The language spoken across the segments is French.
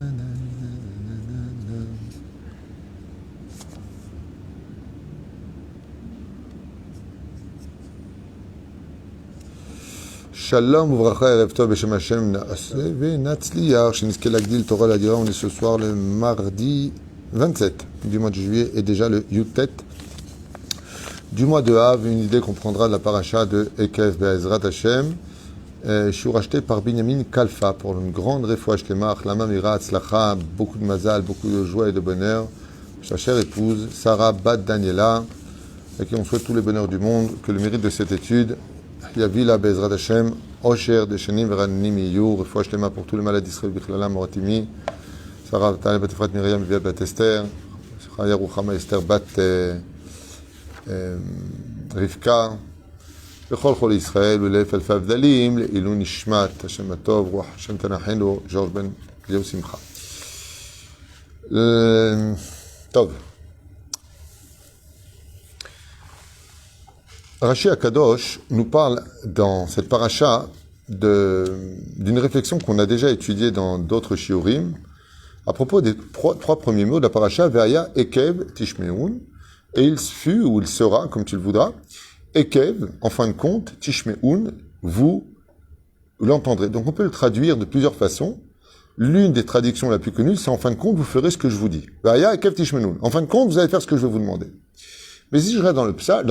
Shalom Uvracha Erev Tov Beshem Hashem Naaseh Venatzliach Shinizke Lagdil Torah Ladira. On est ce soir le mardi 27 du mois de juillet et déjà le Yutet du mois de Av, une idée qu'on prendra de la paracha de Ekev Be'ezrat Hashem. Je suis racheté par Binyamin Kalfa pour une grande refoua shlema, achlama mira hatzlacha, beaucoup de mazal, beaucoup de joie et de bonheur. Sa chère épouse, Sarah Bat Daniela, à qui on souhaite tous les bonheurs du monde, que le mérite de cette étude, Yavila Be'ezrat Hashem, Osher Deshenim Veranim Iyu, refoua shlema pour tous les malades d'Israël, Bichlala Moratimi, Sarah Tane Bat Efrat Miriam Via Bat Esther, Chaya Ruchama Esther Bat Rivka, בכל חול ישראל ולאלף אלפי הבדלים, לעילוי נשמת השם הטוב, רוח השם תנחנו, ג'ורג' בן אליהו שמחה. טוב. Rashi Akadosh nous parle dans cette paracha d'une réflexion qu'on a déjà étudiée dans d'autres shiurim à propos des trois premiers mots de la paracha, Ve'aya Ekev Tishmeun, et il fut ou il sera, comme tu le voudras, Ekev, en fin de compte, Tishmeun, vous l'entendrez. Donc on peut le traduire de plusieurs façons. L'une des traductions la plus connue, c'est en fin de compte, vous ferez ce que je vous dis. Ve'aya Ekev Tishmeun. En fin de compte, vous allez faire ce que je vais vous demander. Mais si je reste dans le pshat,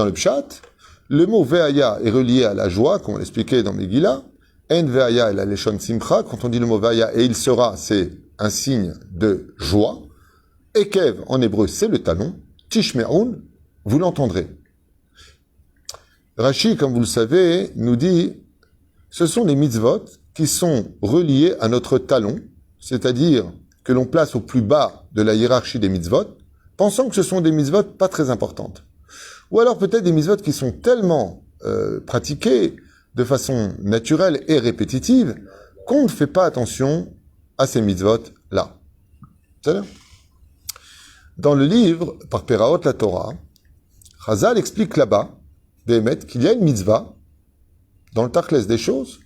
le mot Ve'aya est relié à la joie, comme on l'expliquait dans Megillah. En Ve'aya et la Leshon Simcha. Quand on dit le mot Ve'aya et il sera, c'est un signe de joie. Ekev, en hébreu, c'est le talon. Tishmeun, vous l'entendrez. Rashi, comme vous le savez, nous dit, ce sont les mitzvot qui sont reliés à notre talon, c'est-à-dire que l'on place au plus bas de la hiérarchie des mitzvot, pensant que ce sont des mitzvot pas très importantes. Ou alors peut-être des mitzvot qui sont tellement pratiquées de façon naturelle et répétitive qu'on ne fait pas attention à ces mitzvot-là. C'est-à-dire, dans le livre, par Peraot la Torah, Chazal explique là-bas, qu'il y a une mitzvah, dans le Tachles des choses,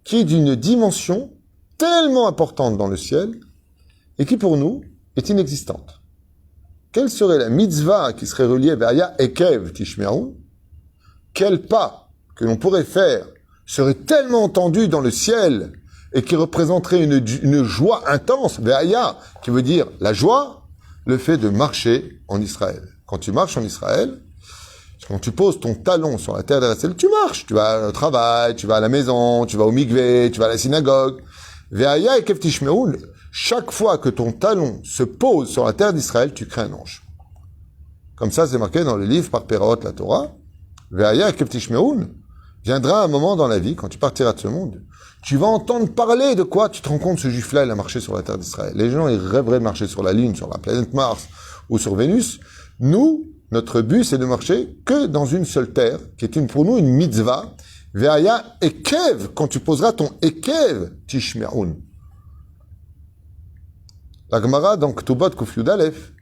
qui est d'une dimension tellement importante dans le ciel, et qui pour nous est inexistante. Quelle serait la mitzvah qui serait reliée à Aya Ekev Tishmeun? Quel pas que l'on pourrait faire serait tellement entendu dans le ciel, et qui représenterait une joie intense, Aya, qui veut dire la joie, le fait de marcher en Israël. Quand tu marches en Israël, quand tu poses ton talon sur la terre d'Israël, tu marches. Tu vas au travail, tu vas à la maison, tu vas au mikvé, tu vas à la synagogue. Ve'aya Ekev Tishmeun, chaque fois que ton talon se pose sur la terre d'Israël, tu crées un ange. Comme ça, c'est marqué dans le livre par Peraot la Torah. Ve'aya Ekev Tishmeun, viendra un moment dans la vie, quand tu partiras de ce monde, tu vas entendre parler de quoi? Tu te rends compte, ce juif-là, il a marché sur la terre d'Israël. Les gens, ils rêveraient de marcher sur la Lune, sur la planète Mars ou sur Vénus. Nous, notre but, c'est de marcher que dans une seule terre, qui est pour nous une mitzvah. Ve'aya Ekev, quand tu poseras ton Ekev Tishmeun. La Gemara, dans Ketubot Kuf Yud Aleph,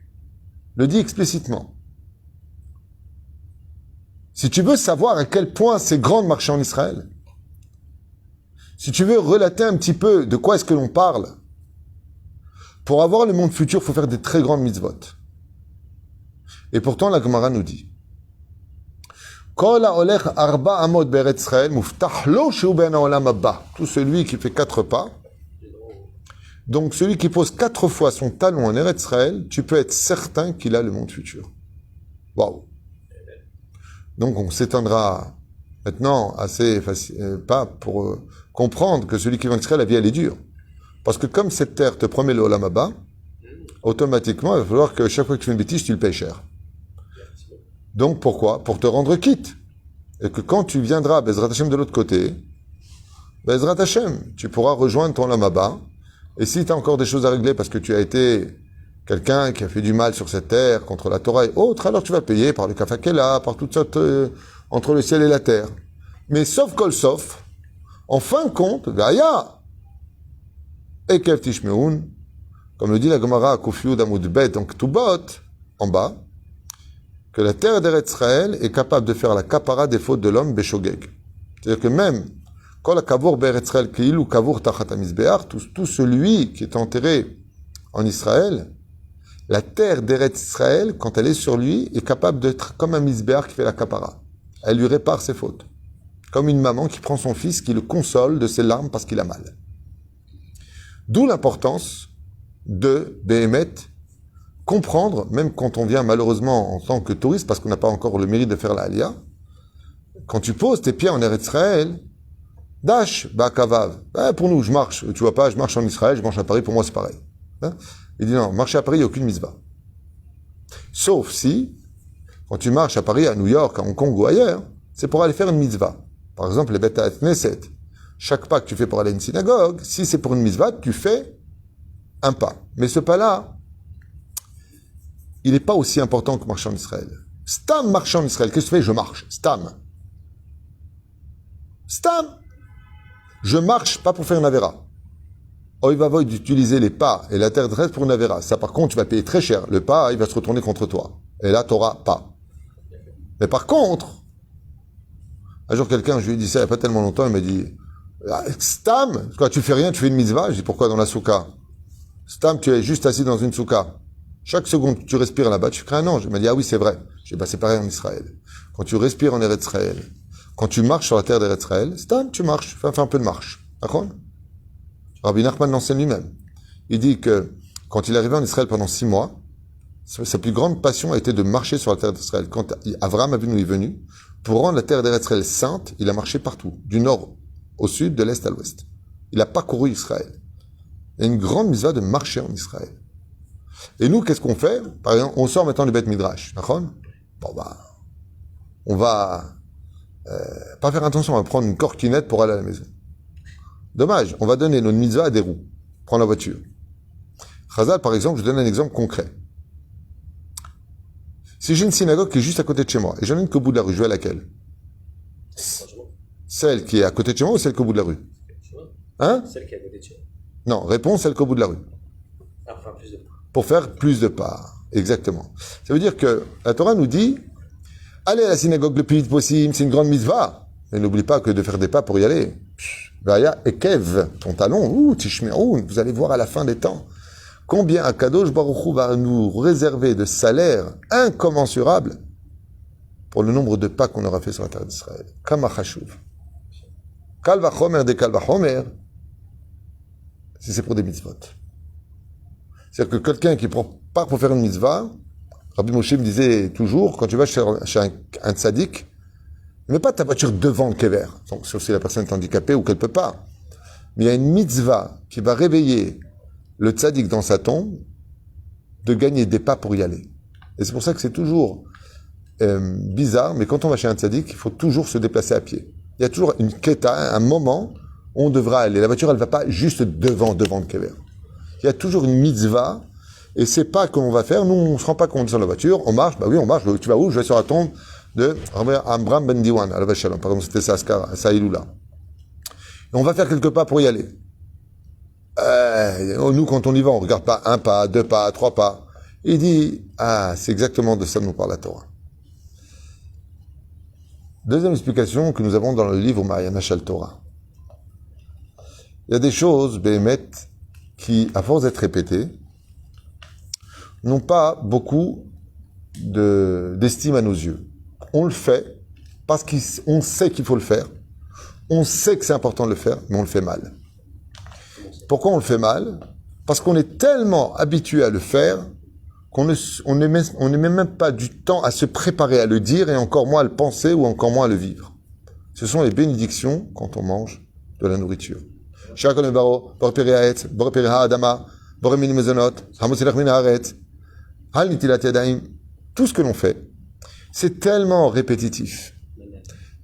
le dit explicitement. Si tu veux savoir à quel point c'est grand de marcher en Israël, si tu veux relater un petit peu de quoi est-ce que l'on parle, pour avoir le monde futur, il faut faire des très grandes mitzvot. Et pourtant, la Gemara nous dit, tout celui qui fait 4 pas, donc celui qui pose 4 fois son talon en Eretz Israël, tu peux être certain qu'il a le monde futur. Waouh! Donc on s'étendra maintenant assez facile, pas pour comprendre que celui qui va en Israël, la vie elle est dure. Parce que comme cette terre te promet le Olam Haba, automatiquement il va falloir que chaque fois que tu fais une bêtise, tu le payes cher. Donc pourquoi? Pour te rendre quitte. Et que quand tu viendras Bezrat Hashem de l'autre côté, Bezrat Hashem, tu pourras rejoindre ton Olam Haba. Et si tu as encore des choses à régler parce que tu as été quelqu'un qui a fait du mal sur cette terre, contre la Torah et autres, alors tu vas payer par le kafakela, par toutes sortes, entre le ciel et la terre. Mais sauf kol sauf, en fin de compte, Ve'aya Ekev Tishmeun, comme le dit la Gemara à Kuf Yud Amud Bet, donc Ketubot, en bas, que la terre d'Eretz Israël est capable de faire la kapara des fautes de l'homme Beshogeg. C'est-à-dire que même Tout celui qui est enterré en Israël, la terre d'Eretz Israël, quand elle est sur lui, est capable d'être comme un misbéach qui fait la kapara. Elle lui répare ses fautes. Comme une maman qui prend son fils, qui le console de ses larmes parce qu'il a mal. D'où l'importance de Béhémet, comprendre, même quand on vient malheureusement en tant que touriste, parce qu'on n'a pas encore le mérite de faire la Aliyah, quand tu poses tes pieds en Eretz Israël, Dash, Kavav. Pour nous, je marche, tu vois pas, je marche en Israël, je marche à Paris, pour moi c'est pareil. Hein? Il dit non, marcher à Paris, il n'y a aucune mitzvah. Sauf si, quand tu marches à Paris, à New York, à Hong Kong ou ailleurs, c'est pour aller faire une mitzvah. Par exemple, les Beta Knesset. Chaque pas que tu fais pour aller à une synagogue, si c'est pour une mitzvah, tu fais un pas. Mais ce pas-là, il n'est pas aussi important que marcher en Israël. Stam marcher en Israël. Qu'est-ce que tu fais? Je marche. Stam. Stam. Je marche pas pour faire une avéra. Oh, il va voyer d'utiliser les pas et la terre de reste pour une avéra. Ça, par contre, tu vas payer très cher. Le pas, il va se retourner contre toi. Et là, tu n'auras pas. Mais par contre, un jour, quelqu'un, je lui ai dit ça il n'y a pas tellement longtemps, il m'a dit, Stam, quand tu fais rien, tu fais une mitzvah. Je dis, pourquoi dans la soukha? Stam, tu es juste assis dans une soukha. Chaque seconde que tu respires là-bas, tu crées un ange. Il m'a dit, ah oui, c'est vrai. J'ai dit, c'est pareil en Israël. Quand tu respires en Eretz Israël, quand tu marches sur la terre d'Eretz Israël, Stam, tu marches. Fais un peu de marche. D'accord? Rabbi Nachman l'enseigne lui-même. Il dit que quand il est arrivé en Israël pendant 6 mois, sa plus grande passion a été de marcher sur la terre d'Israël. Quand Avraham Avinu est venu, pour rendre la terre d'Israël sainte, il a marché partout, du nord au sud, de l'est à l'ouest. Il a parcouru Israël. Il y a une grande mitzvah de marcher en Israël. Et nous, qu'est-ce qu'on fait? Par exemple, on sort maintenant du Beth Midrash. D'accord? Bon, on va pas faire attention, on va prendre une cortinette pour aller à la maison. Dommage, on va donner notre mitzvah à des roues. Prends la voiture. Chazal, par exemple, je donne un exemple concret. Si j'ai une synagogue qui est juste à côté de chez moi, et j'en ai une qu'au bout de la rue, je vais à laquelle? Celle qui est à côté de chez moi ou celle qui est au bout de la rue? Hein? Celle qui est à côté de chez moi. Non, réponse, celle qui est au bout de la rue. Ah, pour faire plus de pas. Pour faire plus de pas. Exactement. Ça veut dire que la Torah nous dit, allez à la synagogue le plus vite possible, c'est une grande mitzvah. Mais n'oublie pas que de faire des pas pour y aller. Vaya Ekev, ton talon, Tishmeroun, vous allez voir à la fin des temps. Combien Akadosh Baruch Hu va nous réserver de salaires incommensurables pour le nombre de pas qu'on aura fait sur la terre d'Israël. Kama chashuv. Kal vachomer de kal vachomer, si c'est pour des mitzvot. C'est-à-dire que quelqu'un qui part pour faire une mitzvah, Rabbi Moshe me disait toujours, quand tu vas chez un tzaddik, ne mets pas ta voiture devant le kever, sauf si la personne est handicapée ou qu'elle ne peut pas. Mais il y a une mitzvah qui va réveiller le tzaddik dans sa tombe de gagner des pas pour y aller. Et c'est pour ça que c'est toujours bizarre, mais quand on va chez un tzaddik, il faut toujours se déplacer à pied. Il y a toujours une keta, un moment où on devra aller. La voiture, elle ne va pas juste devant le kever. Il y a toujours une mitzvah, et c'est pas qu'on va faire. Nous, on ne se rend pas compte sur la voiture, on marche, bah oui, on marche. Tu vas où? Je vais sur la tombe de Amram Ben Diwan, à la Shalom. Par exemple, c'était ça Iloula. Et on va faire quelques pas pour y aller. Nous, quand on y va, on regarde pas 1 pas, 2 pas, 3 pas. Il dit, c'est exactement de ça que nous parle la Torah. Deuxième explication que nous avons dans le livre Ma'ayana Shel Torah. Il y a des choses, Béhémet, qui, à force d'être répétées, n'ont pas beaucoup d'estime à nos yeux. On le fait parce qu'on sait qu'il faut le faire. On sait que c'est important de le faire, mais on le fait mal. Pourquoi on le fait mal? Parce qu'on est tellement habitué à le faire qu'on ne met même pas du temps à se préparer à le dire et encore moins à le penser ou encore moins à le vivre. Ce sont les bénédictions quand on mange de la nourriture. Tout ce que l'on fait, c'est tellement répétitif,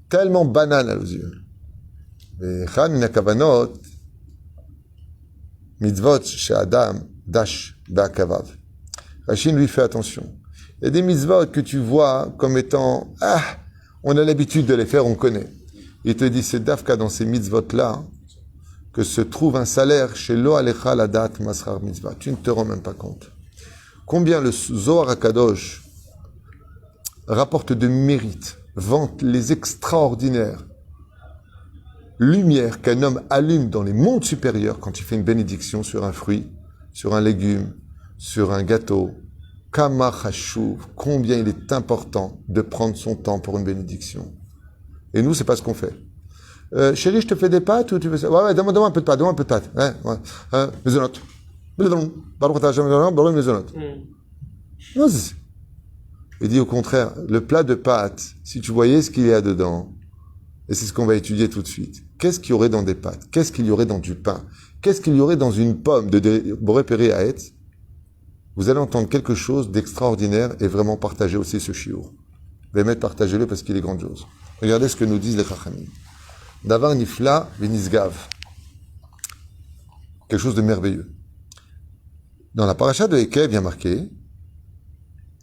tellement banal à nos yeux. Mitzvot chez Adam, Dash, Ba'akavav. Rachid lui fait attention. Il y a des mitzvot que tu vois comme étant, on a l'habitude de les faire, on connaît. Il te dit, c'est Dafka dans ces mitzvot-là que se trouve un salaire chez Lo Alecha Ladat Masrar Mitzvah. Tu ne te rends même pas compte. Combien le Zohar HaKadosh rapporte de mérite, vante les extraordinaires lumière qu'un homme allume dans les mondes supérieurs quand il fait une bénédiction sur un fruit, sur un légume, sur un gâteau. Kama chashuv, combien il est important de prendre son temps pour une bénédiction. Et nous, c'est pas ce qu'on fait. Chérie, je te fais des pâtes ou tu veux ça? Ouais, donne-moi un peu de pâtes, donne-moi un peu de pâtes. Maisonnote. Non, il dit au contraire, le plat de pâtes, si tu voyais ce qu'il y a dedans, et c'est ce qu'on va étudier tout de suite, qu'est-ce qu'il y aurait dans des pâtes? Qu'est-ce qu'il y aurait dans du pain? Qu'est-ce qu'il y aurait dans une pomme de Boré Péré à Etz? Vous allez entendre quelque chose d'extraordinaire et vraiment partager aussi ce shiur. Bémet, partagez-le parce qu'il est grandiose. Regardez ce que nous disent les Chachamim. Davar nifla venisgav. Quelque chose de merveilleux. Dans la paracha de Ekev, il y a marqué,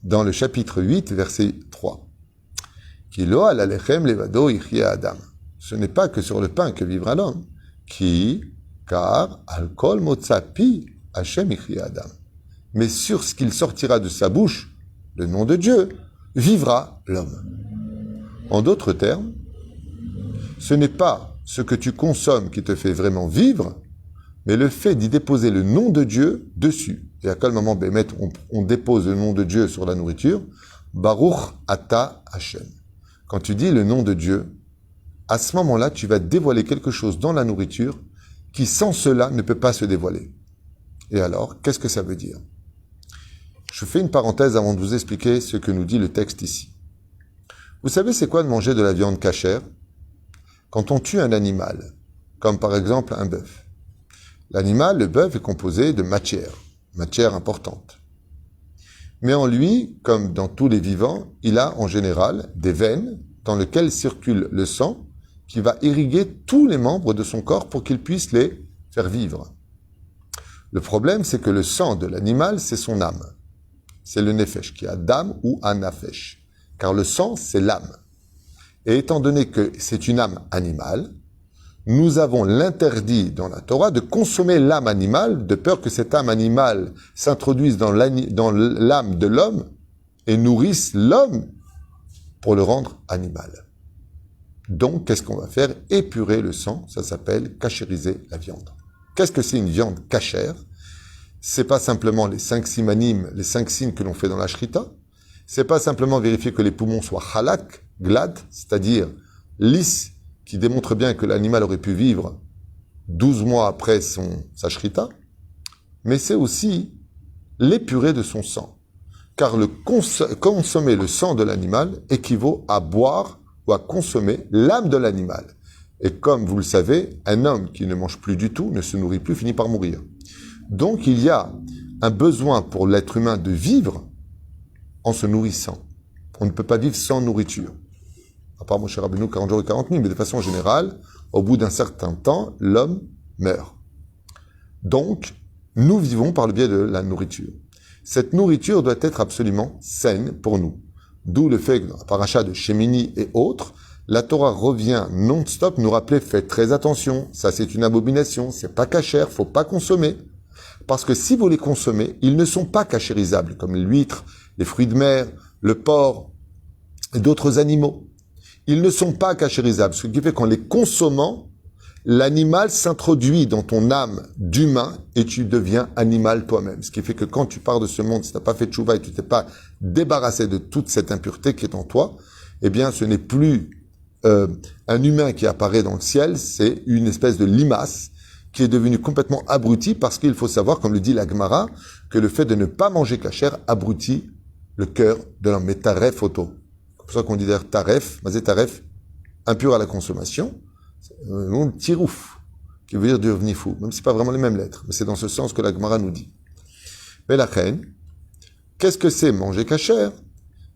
dans le chapitre 8, verset 3, Kilo al alechem levado ichya adam. Ce n'est pas que sur le pain que vivra l'homme. Car al kol motza pi Hashem ichya adam. Mais sur ce qu'il sortira de sa bouche, le nom de Dieu, vivra l'homme. En d'autres termes, ce n'est pas ce que tu consommes qui te fait vraiment vivre, mais le fait d'y déposer le nom de Dieu dessus. Et à quel moment, Bémet, on dépose le nom de Dieu sur la nourriture? Baruch ata Hashem. Quand tu dis le nom de Dieu, à ce moment-là, tu vas dévoiler quelque chose dans la nourriture qui, sans cela, ne peut pas se dévoiler. Et alors, qu'est-ce que ça veut dire? Je fais une parenthèse avant de vous expliquer ce que nous dit le texte ici. Vous savez c'est quoi de manger de la viande cachère? Quand on tue un animal, comme par exemple un bœuf. L'animal, le bœuf, est composé de matière importante. Mais en lui, comme dans tous les vivants, il a en général des veines dans lesquelles circule le sang qui va irriguer tous les membres de son corps pour qu'il puisse les faire vivre. Le problème, c'est que le sang de l'animal, c'est son âme. C'est le nefesh, qui a dam ou anafesh. Car le sang, c'est l'âme. Et étant donné que c'est une âme animale, nous avons l'interdit dans la Torah de consommer l'âme animale, de peur que cette âme animale s'introduise dans l'âme de l'homme et nourrisse l'homme pour le rendre animal. Donc, qu'est-ce qu'on va faire? Épurer le sang, ça s'appelle cachériser la viande. Qu'est-ce que c'est une viande cachère? C'est pas simplement les 5 simanim, les 5 signes que l'on fait dans la shrita. C'est pas simplement vérifier que les poumons soient halak, glad, c'est-à-dire lisses, qui démontre bien que l'animal aurait pu vivre 12 mois après sa shrita, mais c'est aussi l'épurer de son sang. Car consommer le sang de l'animal équivaut à boire ou à consommer l'âme de l'animal. Et comme vous le savez, un homme qui ne mange plus du tout, ne se nourrit plus, finit par mourir. Donc il y a un besoin pour l'être humain de vivre en se nourrissant. On ne peut pas vivre sans nourriture. À part Moshe Rabbeinu, 40 jours et 40 nuits, mais de façon générale, au bout d'un certain temps, l'homme meurt. Donc, nous vivons par le biais de la nourriture. Cette nourriture doit être absolument saine pour nous. D'où le fait que dans la paracha de Shemini et autres, la Torah revient non-stop nous rappeler, faites très attention, ça c'est une abomination, c'est pas cachère, faut pas consommer. Parce que si vous les consommez, ils ne sont pas cachérisables, comme l'huître, les fruits de mer, le porc et d'autres animaux. Ils ne sont pas cachérisables, ce qui fait qu'en les consommant, l'animal s'introduit dans ton âme d'humain et tu deviens animal toi-même. Ce qui fait que quand tu pars de ce monde, si tu n'as pas fait tchouva et tu t'es pas débarrassé de toute cette impureté qui est en toi, eh bien ce n'est plus un humain qui apparaît dans le ciel, c'est une espèce de limace qui est devenue complètement abrutie parce qu'il faut savoir, comme le dit la Gemara, que le fait de ne pas manger cachère abrutit le cœur de l'homme. Mais taref auto. C'est pour ça qu'on dit d'ailleurs taref, mazé taref, impur à la consommation, tirouf, qui veut dire devenir fou. Même si c'est pas vraiment les mêmes lettres, mais c'est dans ce sens que la Gemara nous dit. Mais la reine, qu'est-ce que c'est manger cachère?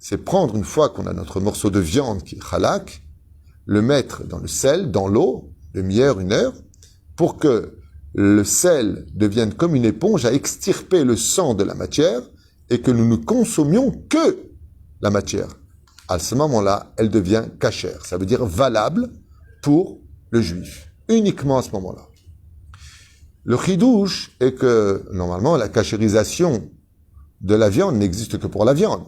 C'est prendre, une fois qu'on a notre morceau de viande qui est halak, le mettre dans le sel, dans l'eau, demi-heure, 1 heure, pour que le sel devienne comme une éponge à extirper le sang de la matière et que nous ne consommions que la matière. À ce moment-là, elle devient cachère. Ça veut dire valable pour le juif. Uniquement à ce moment-là. Le chidouche est que, normalement, la cachérisation de la viande n'existe que pour la viande.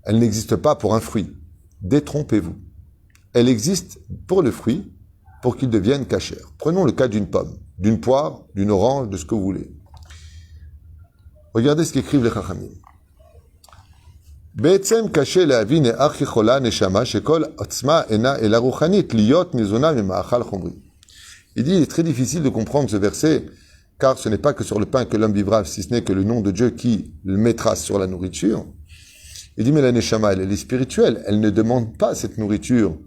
Elle n'existe pas pour un fruit. Détrompez-vous. Elle existe pour le fruit pour qu'ils deviennent cachers. Prenons le cas d'une pomme, d'une poire, d'une orange, de ce que vous voulez. Regardez ce qu'écrivent les Chachamim. בעצם קשה להבין איך יכולה נשמה שכל עוצמה אינה אלא רוחנית להיות ניזונה ממאכל חומרי. Il dit, il est très difficile de comprendre ce verset, car ce n'est pas que sur le pain que l'homme vivra, si ce n'est que le nom de Dieu qui le mettra sur la nourriture. Il dit, mais la neshama, elle est spirituelle, elle ne demande pas cette nourriture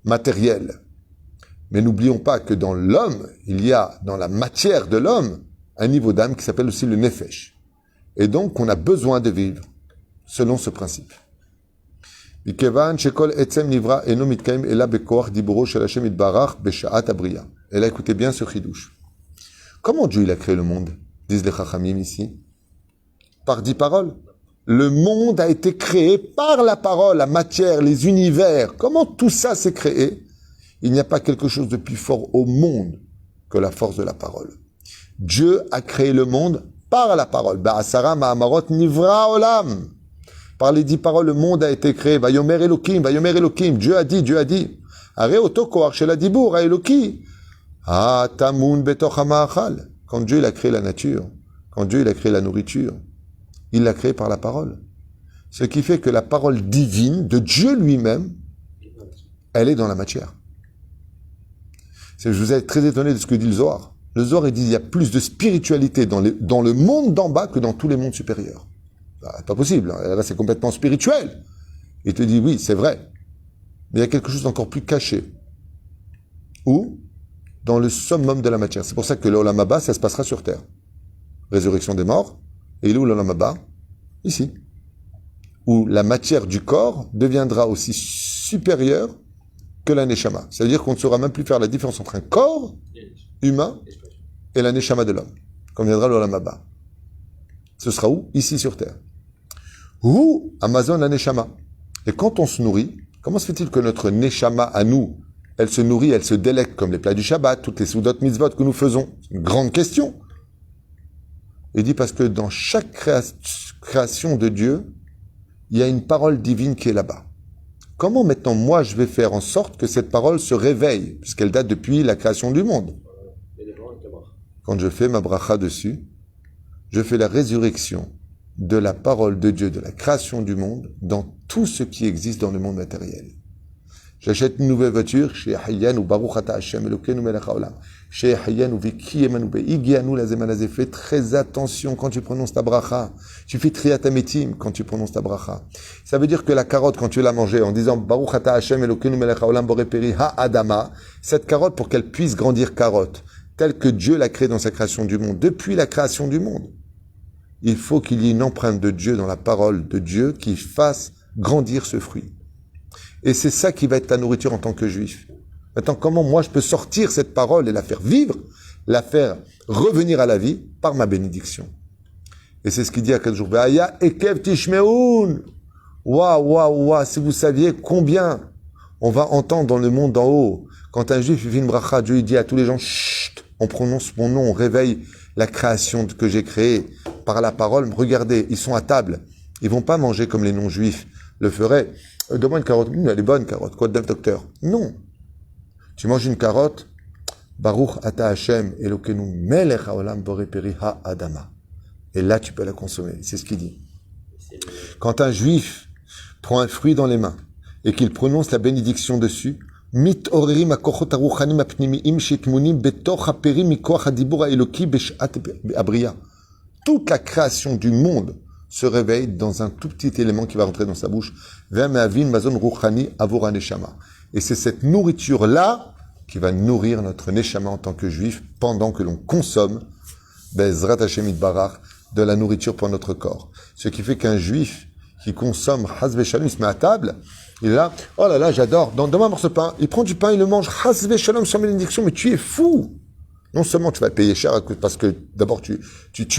matérielle. Mais n'oublions pas que dans l'homme, il y a, dans la matière de l'homme, un niveau d'âme qui s'appelle aussi le nefesh. Et donc, on a besoin de vivre selon ce principe. מכיוון שכל עצם נברא אינו מתקיים אלא בכוח דיבורו של השם יתברך בשעת הבריאה. Et là, écoutez bien ce chidouche. Comment Dieu il a créé le monde, disent les Chachamim ici? Par 10 paroles. Le monde a été créé par la parole, la matière, les univers. Comment tout ça s'est créé? Il n'y a pas quelque chose de plus fort au monde que la force de la parole. Dieu a créé le monde par la parole. Ba'asara ma'amarot nivra olam. Par les 10 paroles, le monde a été créé. Vayomer Elokim, Vayomer Elokim. Dieu a dit, Dieu a dit. Are oto koach shel hadibur ha Eloki. Ah, tamun betoch ha'ma'achal. Quand Dieu il a créé la nature, quand Dieu il a créé la nourriture, il l'a créé par la parole. Ce qui fait que la parole divine de Dieu lui-même, elle est dans la matière. Je vous ai très étonné de ce que dit le Zohar. Le Zohar, il dit, il y a plus de spiritualité dans le monde d'en bas que dans tous les mondes supérieurs. Pas possible. Là, c'est complètement spirituel. Il te dit, oui, c'est vrai. Mais il y a quelque chose d'encore plus caché. Où? Dans le summum de la matière. C'est pour ça que l'Olam Haba, ça se passera sur terre. Résurrection des morts. Et il est où l'Olam Haba? Ici. Où la matière du corps deviendra aussi supérieure que la Neshama. C'est-à-dire qu'on ne saura même plus faire la différence entre un corps humain et la Neshama de l'homme. Comme viendra l'Olam Haba. Ce sera où? Ici sur terre. Ou Amazon la Neshama. Et quand on se nourrit, comment se fait-il que notre Neshama à nous, elle se nourrit, elle se délecte comme les plats du Shabbat, toutes les soudot mitzvot que nous faisons? C'est une grande question. Il dit parce que dans chaque création de Dieu, il y a une parole divine qui est là-bas. Comment maintenant moi je vais faire en sorte que cette parole se réveille, puisqu'elle date depuis la création du monde? Quand je fais ma bracha dessus, je fais la résurrection de la parole de Dieu, de la création du monde, dans tout ce qui existe dans le monde matériel. J'achète une nouvelle voiture, chez Hayyan ou Baruch Ata Hashem Elokeinu Melech Haolam, chez Hayyan ou Viki Emanu Be'igianu Lazemanazé. Fais très attention quand tu prononces ta bracha. Tu fais triat ametim quand tu prononces ta bracha. Ça veut dire que la carotte, quand tu l'as mangée en disant Baruch Ata Hashem Elokeinu Melech Haolam Boreperi Ha Adama, cette carotte, pour qu'elle puisse grandir carotte, telle que Dieu l'a créée dans sa création du monde, depuis la création du monde, il faut qu'il y ait une empreinte de Dieu dans la parole de Dieu qui fasse grandir ce fruit. Et c'est ça qui va être ta nourriture en tant que juif. Maintenant, comment moi je peux sortir cette parole et la faire vivre, la faire revenir à la vie par ma bénédiction? Et c'est ce qu'il dit à Kadosh Baruch Hu. Aya ekev tishmeun. Waouh, si vous saviez combien on va entendre dans le monde d'en haut. Quand un juif fait une bracha, Dieu dit à tous les gens, chut, on prononce mon nom, on réveille la création que j'ai créée par la parole. Regardez, ils sont à table. Ils vont pas manger comme les non-juifs le feraient. Donne-moi une carotte. Elle est bonne, carotte. Quoi de neuf, docteur? Non. Tu manges une carotte. Baruch ata Hashem Elokeinu melech haolam boreperi ha adama. Et là, tu peux la consommer. C'est ce qu'il dit. Quand un juif prend un fruit dans les mains et qu'il prononce la bénédiction dessus, מתעוררים הכוחות הרוחניים הפנימיים שטמונים בתוך הפרים מכוח הדיבור האלוקי בשעת הבריאה. Toute la création du monde se réveille dans un tout petit élément qui va rentrer dans sa bouche. Ve'mehavin mazon ruchani avur haneshama. Et c'est cette nourriture-là qui va nourrir notre neshama en tant que juif pendant que l'on consomme Bezrat Hashem Yitbarach de la nourriture pour notre corps. Ce qui fait qu'un juif qui consomme Hazve Shalom, il se met à table, il est là, oh là là, j'adore, donne-moi un morceau de pain, il prend du pain, il le mange, Hazve Shalom sans bénédiction, mais tu es fou! Non seulement tu vas payer cher parce que d'abord tu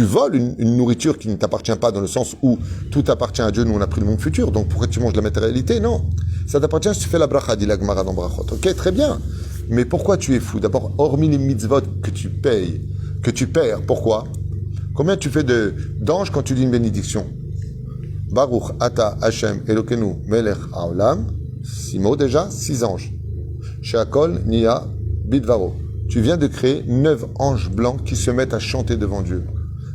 voles une nourriture qui ne t'appartient pas dans le sens où tout appartient à Dieu, nous on a pris le monde futur, donc pourquoi tu manges de la matérialité? Non, ça t'appartient si tu fais la bracha, dit la Gemara dans Brachot. Ok, très bien, mais pourquoi tu es fou? D'abord, hormis les mitzvot que tu payes, que tu perds, pourquoi? Combien tu fais d'anges quand tu dis une bénédiction? Baruch ata Hashem Elokeinu melech haolam, 6 mots déjà, 6 anges. Sheakol Nia Bidvaro. Tu viens de créer 9 anges blancs qui se mettent à chanter devant Dieu.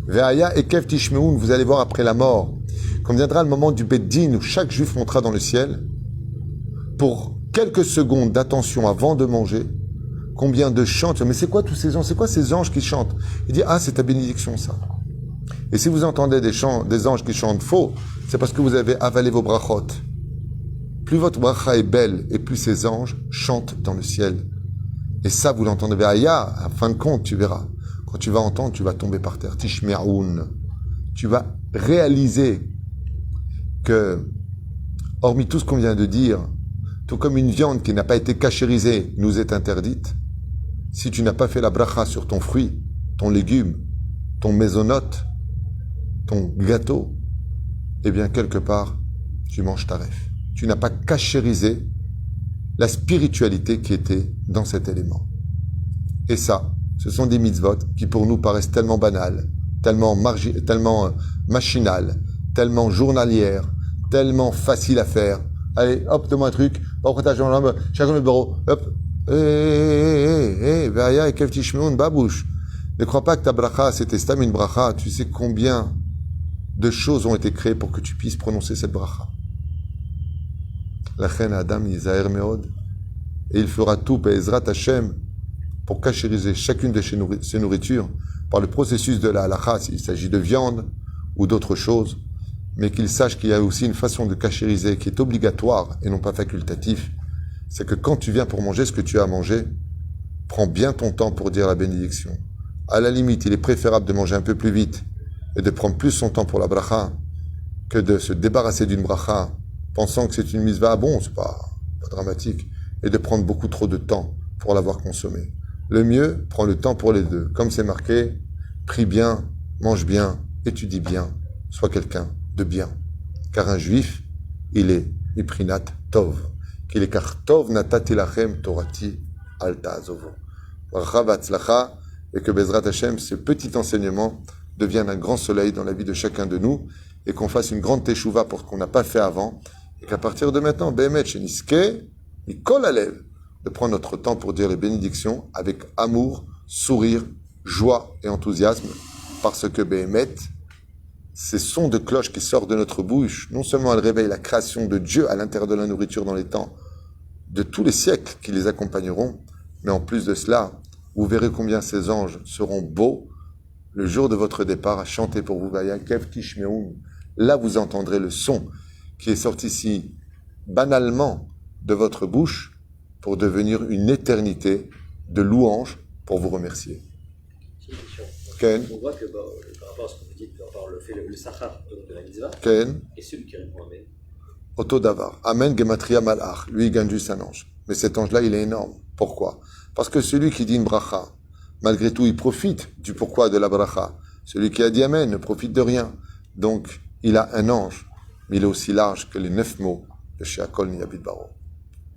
Ve'aya et Kev Tishmeun, vous allez voir après la mort, quand viendra le moment du Beddin où chaque juif montera dans le ciel, pour quelques secondes d'attention avant de manger, combien de chants. Mais c'est quoi tous ces anges? C'est quoi ces anges qui chantent? Il dit, ah, c'est ta bénédiction, ça. Et si vous entendez des chants, des anges qui chantent faux, c'est parce que vous avez avalé vos brachot. Plus votre bracha est belle et plus ces anges chantent dans le ciel. Et ça, vous l'entendez. Ve'aya, à fin de compte, tu verras. Quand tu vas entendre, tu vas tomber par terre. Tishme'aoun. Tu vas réaliser que, hormis tout ce qu'on vient de dire, tout comme une viande qui n'a pas été cachérisée nous est interdite, si tu n'as pas fait la bracha sur ton fruit, ton légume, ton mésonote, ton gâteau, eh bien, quelque part, tu manges ta ref. Tu n'as pas cachérisé la spiritualité qui était dans cet élément. Et ça, ce sont des mitzvot qui pour nous paraissent tellement banales, tellement machinales, tellement journalières, tellement faciles à faire. Allez, hop, donne-moi un truc, chacun le bureau, hop, ve'aya et kev tishmeun babouche. Ne crois pas que ta bracha, c'était stam une bracha. Tu sais combien de choses ont été créées pour que tu puisses prononcer cette bracha. La reine Adam Yizaher Meod, et il fera tout, Be'ezrat Hashem, pour cachériser chacune de ses nourritures par le processus de la halakha, s'il s'agit de viande ou d'autres choses, mais qu'il sache qu'il y a aussi une façon de cachériser qui est obligatoire et non pas facultatif. C'est que quand tu viens pour manger ce que tu as à manger, prends bien ton temps pour dire la bénédiction. À la limite, il est préférable de manger un peu plus vite et de prendre plus son temps pour la bracha que de se débarrasser d'une bracha pensant que c'est une mitzvah. Bon, c'est pas dramatique, et de prendre beaucoup trop de temps pour l'avoir consommée. Le mieux, prends le temps pour les deux. Comme c'est marqué, prie bien, mange bien, étudie bien, sois quelqu'un de bien. Car un juif, il est iprinat tov. Qu'il est car tov natati lachem torati alta azovo. Bracha v'atzlacha, et que Bezrat Hashem, ce petit enseignement, devienne un grand soleil dans la vie de chacun de nous, et qu'on fasse une grande teshuva pour ce qu'on n'a pas fait avant, et qu'à partir de maintenant, Behemet Sheniske, Mikol Alev, de prendre notre temps pour dire les bénédictions avec amour, sourire, joie et enthousiasme, parce que Behemet, ces sons de cloche qui sortent de notre bouche, non seulement elles réveillent la création de Dieu à l'intérieur de la nourriture dans les temps de tous les siècles qui les accompagneront, mais en plus de cela, vous verrez combien ces anges seront beaux le jour de votre départ à chanter pour vous. Vaya kev tishmeun. Là, vous entendrez le son qui est sorti si banalement de votre bouche pour devenir une éternité de louanges pour vous remercier. C'est une question. Ken, On voit que par rapport à ce que vous dites, par rapport au fait le sachar de la mitzvah, Ken, et celui qui répond Amen. Otto Davar. Amen Gematria Malach. Lui, il gagne juste un ange. Mais cet ange-là, il est énorme. Pourquoi? Parce que celui qui dit une bracha, malgré tout, il profite du pourquoi de la bracha. Celui qui a dit Amen ne profite de rien. Donc, il a un ange, mais il est aussi large que les 9 mots de Sheakol Nia Bidvaro.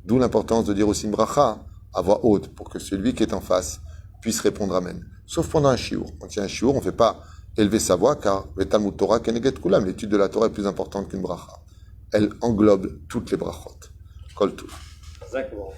D'où l'importance de dire aussi une bracha à voix haute pour que celui qui est en face puisse répondre Amen. Sauf pendant un shiur. Quand il y a un shiur, on ne fait pas élever sa voix car le Talmud Torah Keneget Kulam, l'étude de la Torah est plus importante qu'une bracha. Elle englobe toutes les brachot. Kol Tov. Exactement.